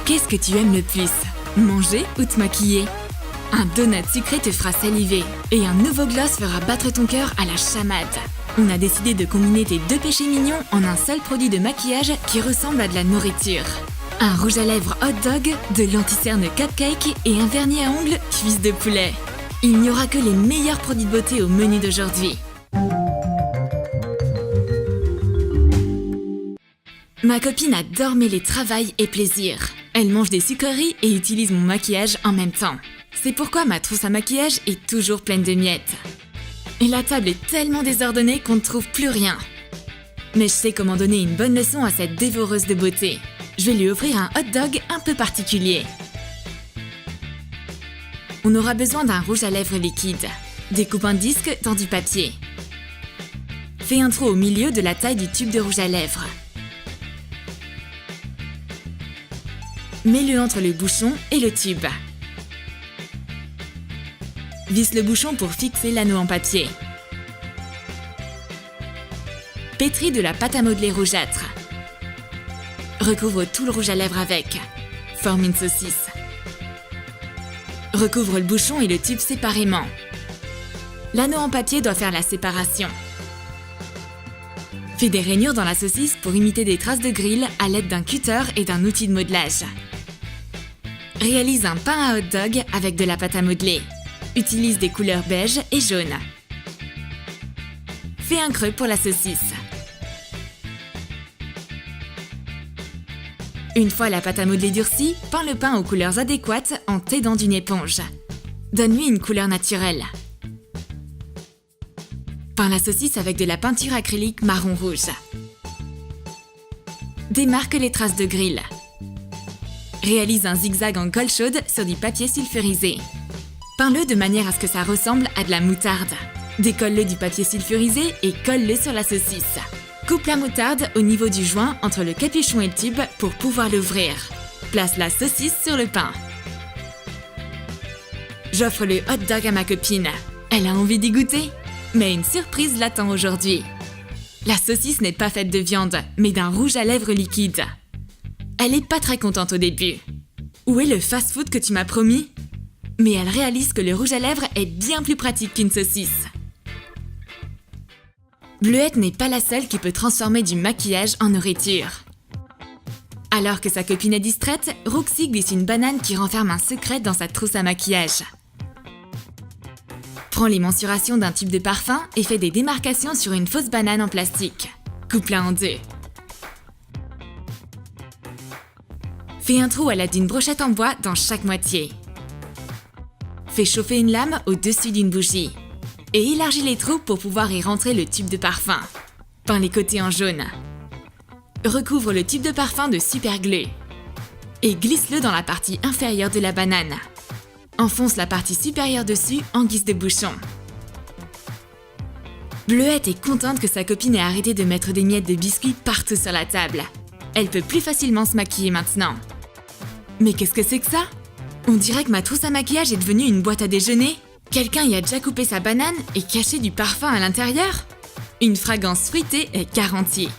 Qu'est-ce que tu aimes le plus? Manger ou te maquiller? Un donut sucré te fera saliver et un nouveau gloss fera battre ton cœur à la chamade. On a décidé de combiner tes deux péchés mignons en un seul produit de maquillage qui ressemble à de la nourriture. Un rouge à lèvres hot dog, de l'anti-cerne cupcake et un vernis à ongles cuisse de poulet. Il n'y aura que les meilleurs produits de beauté au menu d'aujourd'hui. Ma copine adore mêler travail et plaisir. Elle mange des sucreries et utilise mon maquillage en même temps. C'est pourquoi ma trousse à maquillage est toujours pleine de miettes. Et la table est tellement désordonnée qu'on ne trouve plus rien. Mais je sais comment donner une bonne leçon à cette dévoreuse de beauté. Je vais lui offrir un hot dog un peu particulier. On aura besoin d'un rouge à lèvres liquide. Découpe un disque dans du papier. Fais un trou au milieu de la taille du tube de rouge à lèvres. Mets-le entre le bouchon et le tube. Visse le bouchon pour fixer l'anneau en papier. Pétris de la pâte à modeler rougeâtre. Recouvre tout le rouge à lèvres avec. Forme une saucisse. Recouvre le bouchon et le tube séparément. L'anneau en papier doit faire la séparation. Fais des rainures dans la saucisse pour imiter des traces de grill à l'aide d'un cutter et d'un outil de modelage. Réalise un pain à hot dog avec de la pâte à modeler. Utilise des couleurs beige et jaune. Fais un creux pour la saucisse. Une fois la pâte à modeler durcie, peins le pain aux couleurs adéquates en t'aidant d'une éponge. Donne-lui une couleur naturelle. Peins la saucisse avec de la peinture acrylique marron-rouge. Démarque les traces de grill. Réalise un zigzag en colle chaude sur du papier sulfurisé. Peins-le de manière à ce que ça ressemble à de la moutarde. Décolle-le du papier sulfurisé et colle-le sur la saucisse. Coupe la moutarde au niveau du joint entre le capuchon et le tube pour pouvoir l'ouvrir. Place la saucisse sur le pain. J'offre le hot dog à ma copine. Elle a envie d'y goûter? Mais une surprise l'attend aujourd'hui. La saucisse n'est pas faite de viande, mais d'un rouge à lèvres liquide. Elle est pas très contente au début. Où est le fast-food que tu m'as promis? Mais elle réalise que le rouge à lèvres est bien plus pratique qu'une saucisse. Bleuette n'est pas la seule qui peut transformer du maquillage en nourriture. Alors que sa copine est distraite, Roxy glisse une banane qui renferme un secret dans sa trousse à maquillage. Prends les mensurations d'un tube de parfum et fais des démarcations sur une fausse banane en plastique. Coupe-la en deux. Fais un trou à l'aide d'une brochette en bois dans chaque moitié. Fais chauffer une lame au-dessus d'une bougie. Et élargis les trous pour pouvoir y rentrer le tube de parfum. Peins les côtés en jaune. Recouvre le tube de parfum de super glue. Et glisse-le dans la partie inférieure de la banane. Enfonce la partie supérieure dessus en guise de bouchon. Bleuette est contente que sa copine ait arrêté de mettre des miettes de biscuits partout sur la table. Elle peut plus facilement se maquiller maintenant. Mais qu'est-ce que c'est que ça? On dirait que ma trousse à maquillage est devenue une boîte à déjeuner. Quelqu'un y a déjà coupé sa banane et caché du parfum à l'intérieur? Une fragrance fruitée est garantie.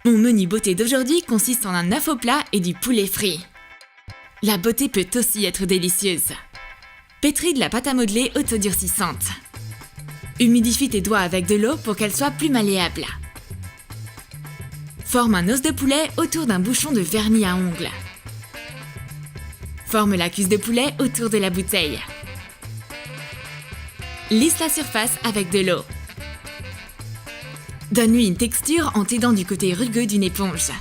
Mon menu beauté d'aujourd'hui consiste en un œuf au plat et du poulet frit. La beauté peut aussi être délicieuse. Pétris de la pâte à modeler autodurcissante. Humidifie tes doigts avec de l'eau pour qu'elle soit plus malléable. Forme un os de poulet autour d'un bouchon de vernis à ongles. Forme la cuisse de poulet autour de la bouteille. Lisse la surface avec de l'eau. Donne-lui une texture en t'aidant du côté rugueux d'une éponge.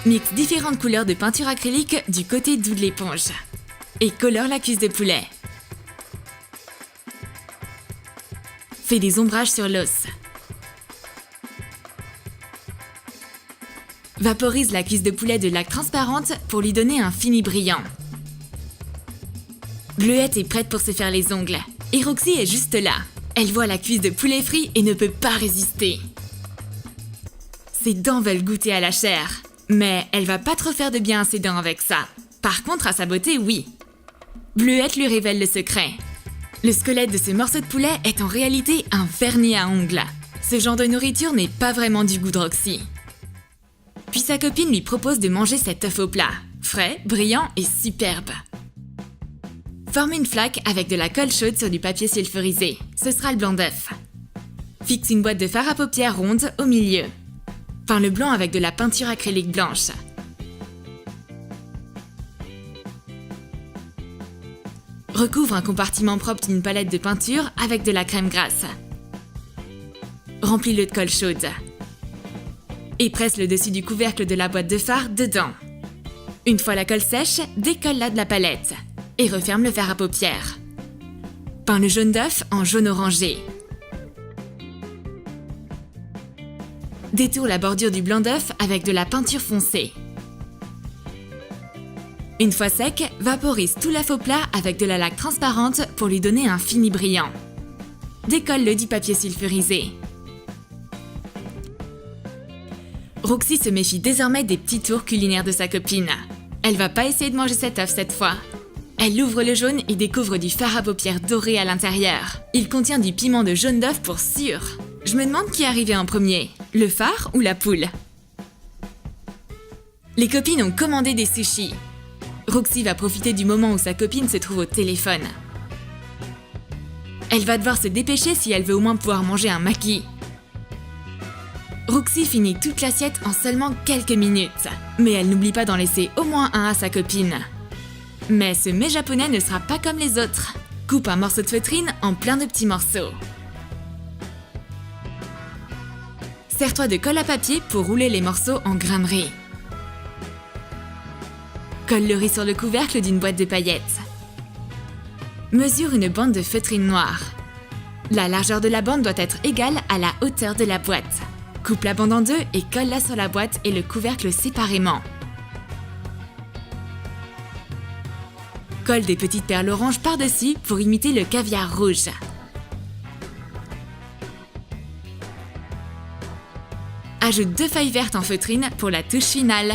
Mixe différentes couleurs de peinture acrylique du côté doux de l'éponge. Et colore la cuisse de poulet. Fais des ombrages sur l'os. Vaporise la cuisse de poulet de laque transparente pour lui donner un fini brillant. Bleuette est prête pour se faire les ongles. Et Roxy est juste là. Elle voit la cuisse de poulet frit et ne peut pas résister. Ses dents veulent goûter à la chair. Mais elle va pas trop faire de bien à ses dents avec ça. Par contre, à sa beauté, oui. Bleuette lui révèle le secret. Le squelette de ce morceau de poulet est en réalité un vernis à ongles. Ce genre de nourriture n'est pas vraiment du goût de Roxy. Puis sa copine lui propose de manger cet œuf au plat, frais, brillant et superbe. Forme une flaque avec de la colle chaude sur du papier sulfurisé, ce sera le blanc d'œuf. Fixe une boîte de fard à paupières ronde au milieu. Peins le blanc avec de la peinture acrylique blanche. Recouvre un compartiment propre d'une palette de peinture avec de la crème grasse. Remplis-le de colle chaude. Et presse le dessus du couvercle de la boîte de fard dedans. Une fois la colle sèche, décolle-la de la palette et referme le fard à paupières. Peins le jaune d'œuf en jaune orangé. Détourne la bordure du blanc d'œuf avec de la peinture foncée. Une fois sec, vaporise tout l'œuf au plat avec de la laque transparente pour lui donner un fini brillant. Décolle-le du papier sulfurisé. Roxy se méfie désormais des petits tours culinaires de sa copine. Elle va pas essayer de manger cet œuf cette fois. Elle ouvre le jaune et découvre du fard à paupières doré à l'intérieur. Il contient du piment de jaune d'œuf pour sûr. Je me demande qui est arrivé en premier, le phare ou la poule. Les copines ont commandé des sushis. Roxy va profiter du moment où sa copine se trouve au téléphone. Elle va devoir se dépêcher si elle veut au moins pouvoir manger un maki. Roxy finit toute l'assiette en seulement quelques minutes, mais elle n'oublie pas d'en laisser au moins un à sa copine. Mais ce mets japonais ne sera pas comme les autres. Coupe un morceau de feutrine en plein de petits morceaux. Sers-toi de colle à papier pour rouler les morceaux en grains de riz. Colle le riz sur le couvercle d'une boîte de paillettes. Mesure une bande de feutrine noire. La largeur de la bande doit être égale à la hauteur de la boîte. Coupe la bande en deux et colle-la sur la boîte et le couvercle séparément. Colle des petites perles oranges par-dessus pour imiter le caviar rouge. Ajoute 2 feuilles vertes en feutrine pour la touche finale.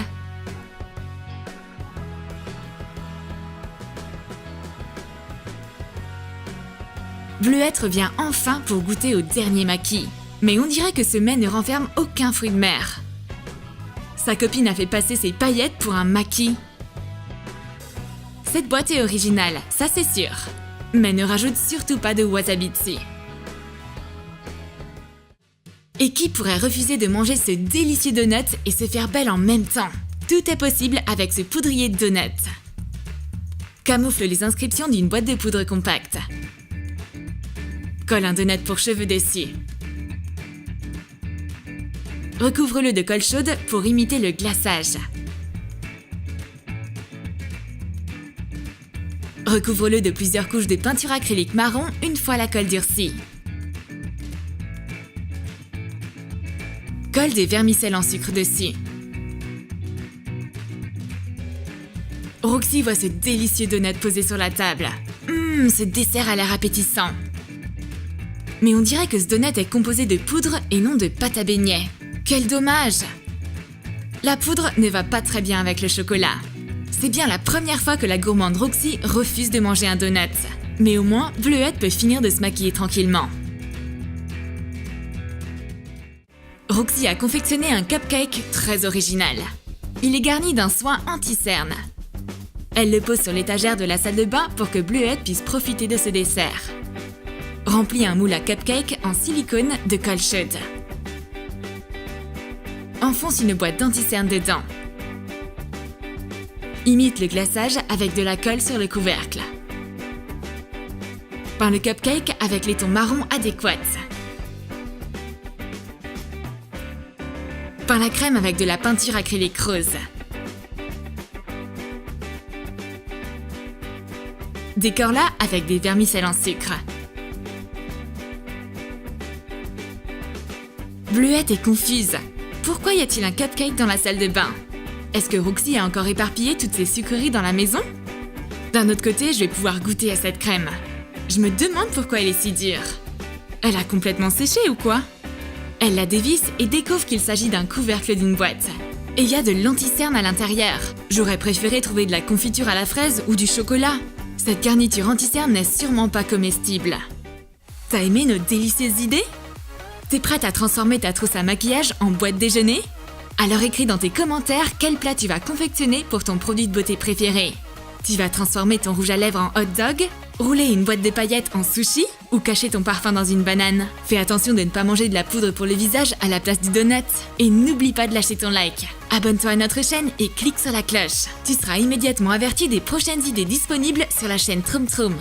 Bleuette revient enfin pour goûter au dernier maki. Mais on dirait que ce mets ne renferme aucun fruit de mer. Sa copine a fait passer ses paillettes pour un maki. Cette boîte est originale, ça c'est sûr. Mais ne rajoute surtout pas de wasabi dessus. Et qui pourrait refuser de manger ce délicieux donut et se faire belle en même temps? Tout est possible avec ce poudrier de donut. Camoufle les inscriptions d'une boîte de poudre compacte. Colle un donut pour cheveux dessus. Recouvre-le de colle chaude pour imiter le glaçage. Recouvre-le de plusieurs couches de peinture acrylique marron une fois la colle durcie. Colle des vermicelles en sucre dessus. Roxy voit ce délicieux donut posé sur la table. Ce dessert a l'air appétissant. Mais on dirait que ce donut est composé de poudre et non de pâte à beignets. Quel dommage! La poudre ne va pas très bien avec le chocolat. C'est bien la première fois que la gourmande Roxy refuse de manger un donut. Mais au moins, Bleuette peut finir de se maquiller tranquillement. Roxy a confectionné un cupcake très original. Il est garni d'un soin anti-cerne. Elle le pose sur l'étagère de la salle de bain pour que Bleuette puisse profiter de ce dessert. Remplis un moule à cupcake en silicone de colle chaude. Enfonce une boîte d'anti-cerne dedans. Imite le glaçage avec de la colle sur le couvercle. Peins le cupcake avec les tons marrons adéquats. Peins la crème avec de la peinture acrylique rose. Décore-la avec des vermicelles en sucre. Bleuette est confuse. Pourquoi y a-t-il un cupcake dans la salle de bain? Est-ce que Roxy a encore éparpillé toutes ses sucreries dans la maison? D'un autre côté, je vais pouvoir goûter à cette crème. Je me demande pourquoi elle est si dure. Elle a complètement séché ou quoi? Elle la dévisse et découvre qu'il s'agit d'un couvercle d'une boîte. Et il y a de l'anti-cerne à l'intérieur. J'aurais préféré trouver de la confiture à la fraise ou du chocolat. Cette garniture anti-cerne n'est sûrement pas comestible. T'as aimé nos délicieuses idées? T'es prête à transformer ta trousse à maquillage en boîte déjeuner? Alors écris dans tes commentaires quel plat tu vas confectionner pour ton produit de beauté préféré. Tu vas transformer ton rouge à lèvres en hot dog, rouler une boîte de paillettes en sushi ou cacher ton parfum dans une banane. Fais attention de ne pas manger de la poudre pour le visage à la place du donut. Et n'oublie pas de lâcher ton like. Abonne-toi à notre chaîne et clique sur la cloche. Tu seras immédiatement averti des prochaines idées disponibles sur la chaîne Troum Troum.